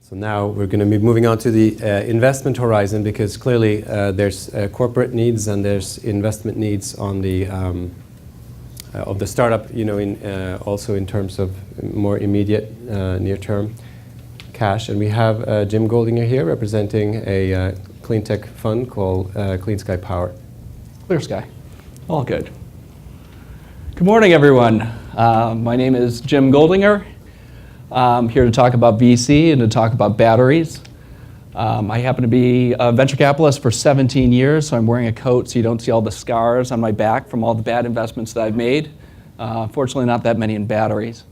So now we're going to be moving on to the investment horizon, because clearly there's corporate needs and there's investment needs on the of the startup, also in terms of more immediate near-term cash. And we have Jim Goldinger here representing a clean tech fund called Clean Sky Power. Clear Sky. All good. Good morning, everyone. My name is Jim Goldinger. I'm here to talk about VC and to talk about batteries. I happen to be a venture capitalist for 17 years, so I'm wearing a coat so you don't see all the scars on my back from all the bad investments that I've made. Fortunately, not that many in batteries.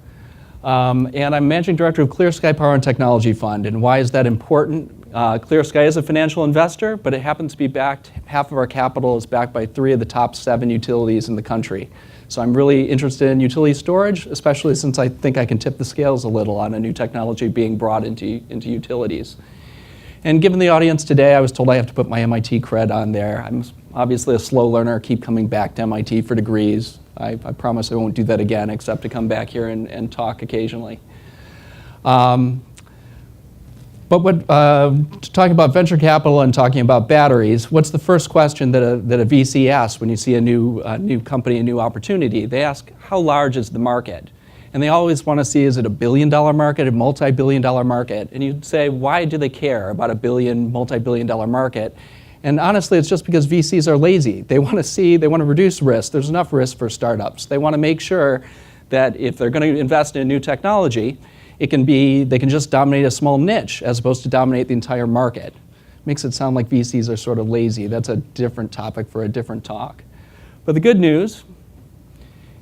And I'm managing director of Clear Sky Power and Technology Fund. And why is that important? Clear Sky is a financial investor, but it happens to be backed, half of our capital is backed by 3 of the top 7 utilities in the country. So I'm really interested in utility storage, especially since I think I can tip the scales a little on a new technology being brought into utilities. And given the audience today, I was told I have to put my MIT cred on there. I'm obviously a slow learner, keep coming back to MIT for degrees. I promise I won't do that again, except to come back here and talk occasionally. Talking about venture capital and talking about batteries, what's the first question that a VC asks when you see a new company, a new opportunity? They ask, how large is the market? And they always want to see, is it a billion-dollar market, a multi-billion-dollar market? And you'd say, why do they care about a multi-billion-dollar market? And honestly, it's just because VCs are lazy. They want to reduce risk. There's enough risk for startups. They want to make sure that if they're going to invest in a new technology, they can just dominate a small niche as opposed to dominate the entire market. Makes it sound like VCs are sort of lazy. That's a different topic for a different talk. But the good news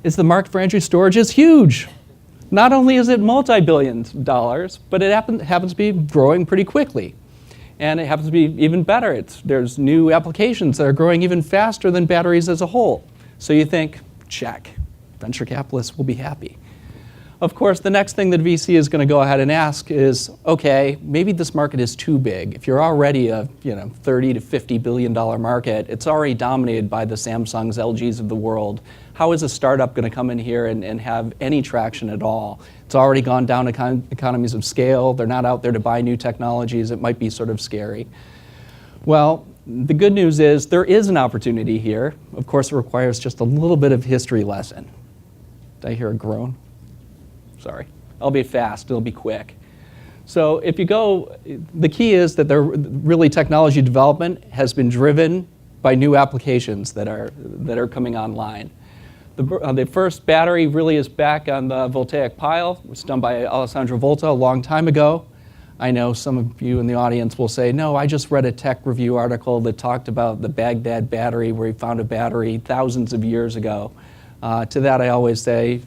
is the market for energy storage is huge. Not only is it multi-billions of dollars, but it happens to be growing pretty quickly. And it happens to be even better. There's new applications that are growing even faster than batteries as a whole. So you think, check, venture capitalists will be happy. Of course, the next thing that VC is going to go ahead and ask is, okay, maybe this market is too big. If you're already a $30 to $50 billion market, it's already dominated by the Samsungs, LGs of the world. How is a startup going to come in here and have any traction at all? It's already gone down economies of scale. They're not out there to buy new technologies. It might be sort of scary. Well, the good news is there is an opportunity here. Of course, it requires just a little bit of history lesson. Did I hear a groan? Sorry. I'll be fast. It'll be quick. So if you go, the key is that really technology development has been driven by new applications that are coming online. The first battery really is back on the voltaic pile. It was done by Alessandro Volta a long time ago. I know some of you in the audience will say, no, I just read a tech review article that talked about the Baghdad battery where he found a battery thousands of years ago. To that I always say,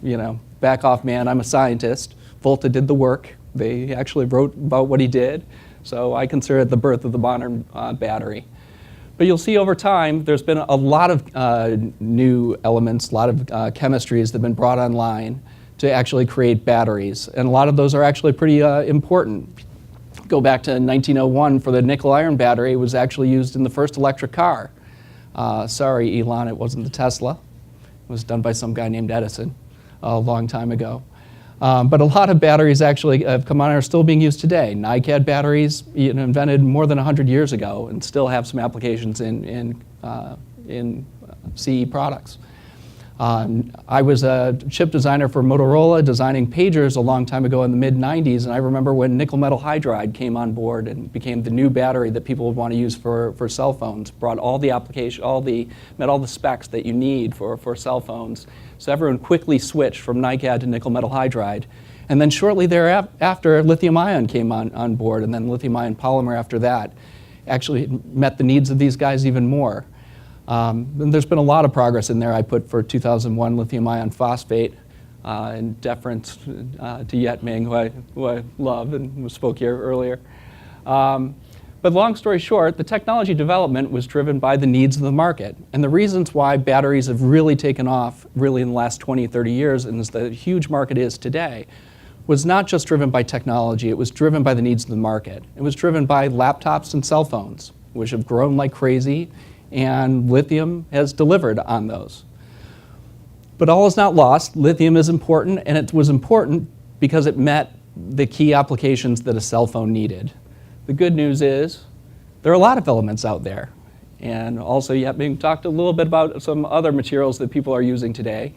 back off, man, I'm a scientist. Volta did the work. They actually wrote about what he did. So I consider it the birth of the modern battery. But you'll see over time, there's been a lot of new elements, a lot of chemistries that have been brought online to actually create batteries. And a lot of those are actually pretty important. Go back to 1901 for the nickel iron battery. It was actually used in the first electric car. Sorry, Elon, it wasn't the Tesla. It was done by some guy named Edison a long time ago. But a lot of batteries actually have come on and are still being used today. NiCad batteries, invented more than 100 years ago and still have some applications in CE products. I was a chip designer for Motorola designing pagers a long time ago in the mid-90s, and I remember when nickel metal hydride came on board and became the new battery that people would want to use for cell phones, brought all the met all the specs that you need for cell phones. So everyone quickly switched from NiCad to nickel metal hydride. And then shortly thereafter, lithium ion came on board, and then lithium ion polymer after that actually met the needs of these guys even more. And there's been a lot of progress in there. I put for 2001 lithium ion phosphate in deference to Yet Ming, who I love and who spoke here earlier. But long story short, the technology development was driven by the needs of the market. And the reasons why batteries have really taken off really in the last 20, 30 years, and as the huge market is today, was not just driven by technology, it was driven by the needs of the market. It was driven by laptops and cell phones, which have grown like crazy, and lithium has delivered on those. But all is not lost. Lithium is important, and it was important because it met the key applications that a cell phone needed. The good news is there are a lot of elements out there. And also, we talked a little bit about some other materials that people are using today.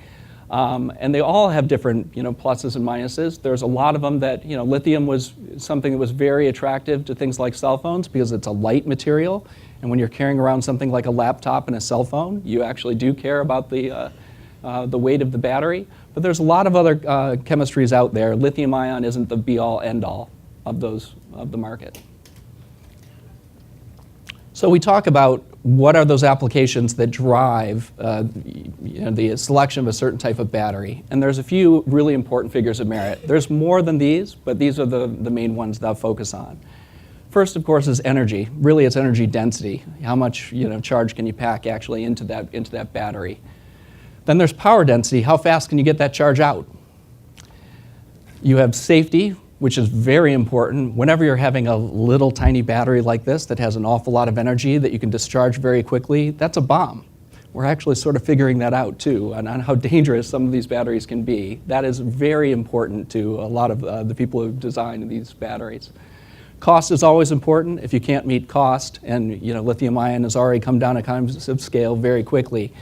And they all have different pluses and minuses. There's a lot of them that, lithium was something that was very attractive to things like cell phones because it's a light material. And when you're carrying around something like a laptop and a cell phone, you actually do care about the weight of the battery. But there's a lot of other chemistries out there. Lithium ion isn't the be-all, end-all of the market. So we talk about what are those applications that drive the selection of a certain type of battery. And there's a few really important figures of merit. There's more than these, but these are the main ones that I'll focus on. First, of course, is energy. Really, it's energy density. How much charge can you pack actually into that battery? Then there's power density. How fast can you get that charge out? You have safety, which is very important. Whenever you're having a little tiny battery like this that has an awful lot of energy that you can discharge very quickly, that's a bomb. We're actually sort of figuring that out too, on how dangerous some of these batteries can be. That is very important to a lot of the people who design these batteries. Cost is always important. If you can't meet cost, and lithium ion has already come down economies of scale very quickly.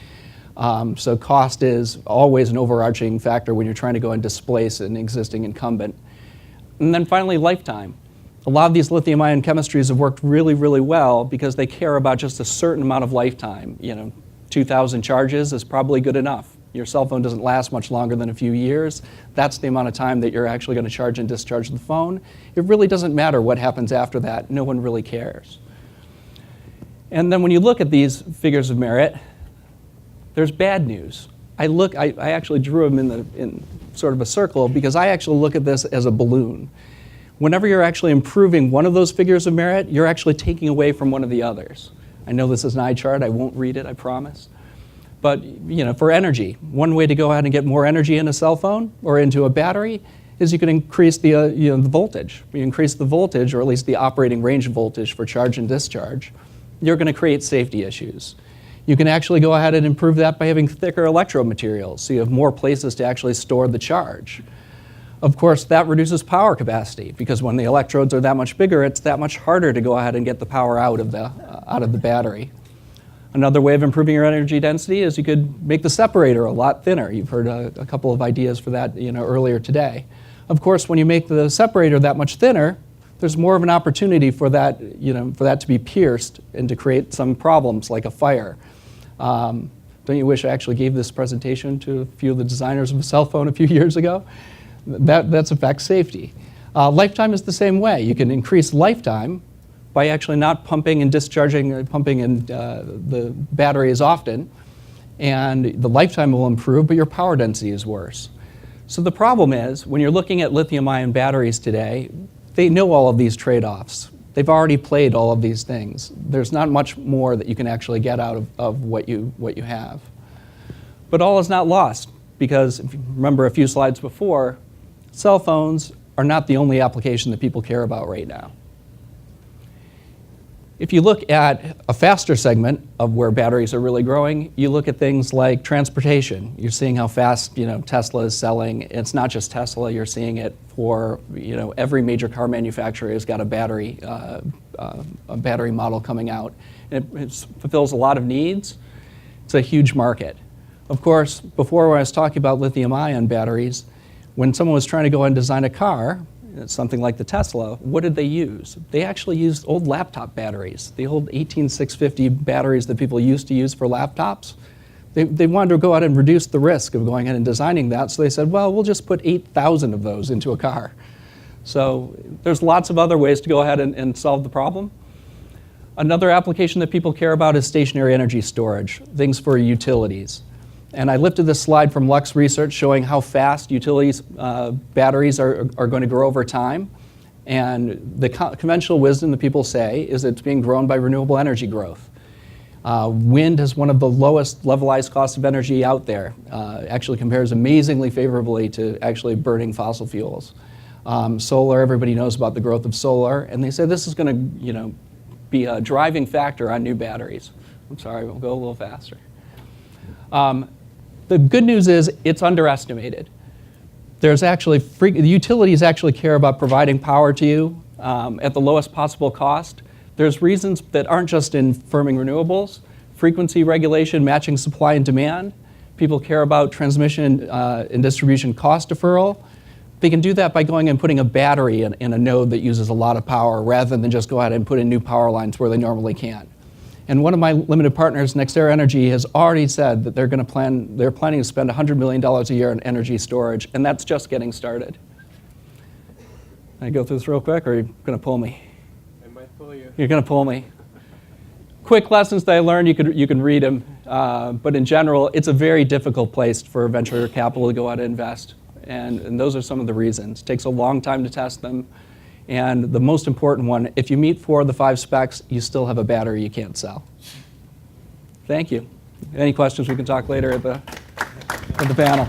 So cost is always an overarching factor when you're trying to go and displace an existing incumbent. And then finally, lifetime. A lot of these lithium-ion chemistries have worked really, really well because they care about just a certain amount of lifetime. 2,000 charges is probably good enough. Your cell phone doesn't last much longer than a few years. That's the amount of time that you're actually going to charge and discharge the phone. It really doesn't matter what happens after that. No one really cares. And then when you look at these figures of merit, there's bad news. I actually drew them in sort of a circle because I actually look at this as a balloon. Whenever you're actually improving one of those figures of merit, you're actually taking away from one of the others. I know this is an eye chart. I won't read it, I promise. But for energy, one way to go ahead and get more energy in a cell phone or into a battery is you can increase the voltage. You increase the voltage, or at least the operating range voltage for charge and discharge, you're going to create safety issues. You can actually go ahead and improve that by having thicker electrode materials, so you have more places to actually store the charge. Of course, that reduces power capacity, because when the electrodes are that much bigger, it's that much harder to go ahead and get the power out of the battery. Another way of improving your energy density is you could make the separator a lot thinner. You've heard a couple of ideas for that earlier today. Of course, when you make the separator that much thinner, there's more of an opportunity for that, for that to be pierced and to create some problems like a fire. Don't you wish I actually gave this presentation to a few of the designers of a cell phone a few years ago? That's affects safety. Lifetime is the same way. You can increase lifetime by actually not pumping and discharging, the battery as often, and the lifetime will improve, but your power density is worse. So the problem is, when you're looking at lithium-ion batteries today, they know all of these trade-offs. They've already played all of these things. There's not much more that you can actually get out of what you have. But all is not lost, because if you remember a few slides before, cell phones are not the only application that people care about right now. If you look at a faster segment of where batteries are really growing, you look at things like transportation. You're seeing how fast Tesla is selling. It's not just Tesla. You're seeing it for every major car manufacturer has got a battery model coming out. It fulfills a lot of needs. It's a huge market. Of course, before when I was talking about lithium-ion batteries, when someone was trying to go and design a car, something like the Tesla, what did they use? They actually used old laptop batteries, the old 18650 batteries that people used to use for laptops. They wanted to go out and reduce the risk of going ahead and designing that, so they said, well, we'll just put 8,000 of those into a car. So there's lots of other ways to go ahead and solve the problem. Another application that people care about is stationary energy storage, things for utilities. And I lifted this slide from Lux Research showing how fast utilities batteries are going to grow over time. And the conventional wisdom that people say is it's being grown by renewable energy growth. Wind is one of the lowest levelized costs of energy out there. Actually compares amazingly favorably to actually burning fossil fuels. Solar, everybody knows about the growth of solar, and they say this is going to be a driving factor on new batteries. I'm sorry, we'll go a little faster. The good news is it's underestimated. There's actually, the utilities actually care about providing power to you at the lowest possible cost. There's reasons that aren't just in firming renewables, frequency regulation, matching supply and demand. People care about transmission and distribution cost deferral. They can do that by going and putting a battery in a node that uses a lot of power rather than just go out and put in new power lines where they normally can. And one of my limited partners, NextEra Energy, has already said that they're planning to spend $100 million a year on energy storage, and that's just getting started. Can I go through this real quick, or are you going to pull me? I might pull you. You're going to pull me. Quick lessons that I learned, you can read them, but in general, it's a very difficult place for venture capital to go out and invest. And those are some of the reasons. It takes a long time to test them. And the most important one, if you meet 4 of the 5 specs, you still have a battery you can't sell. Thank you. Any questions, we can talk later at the panel.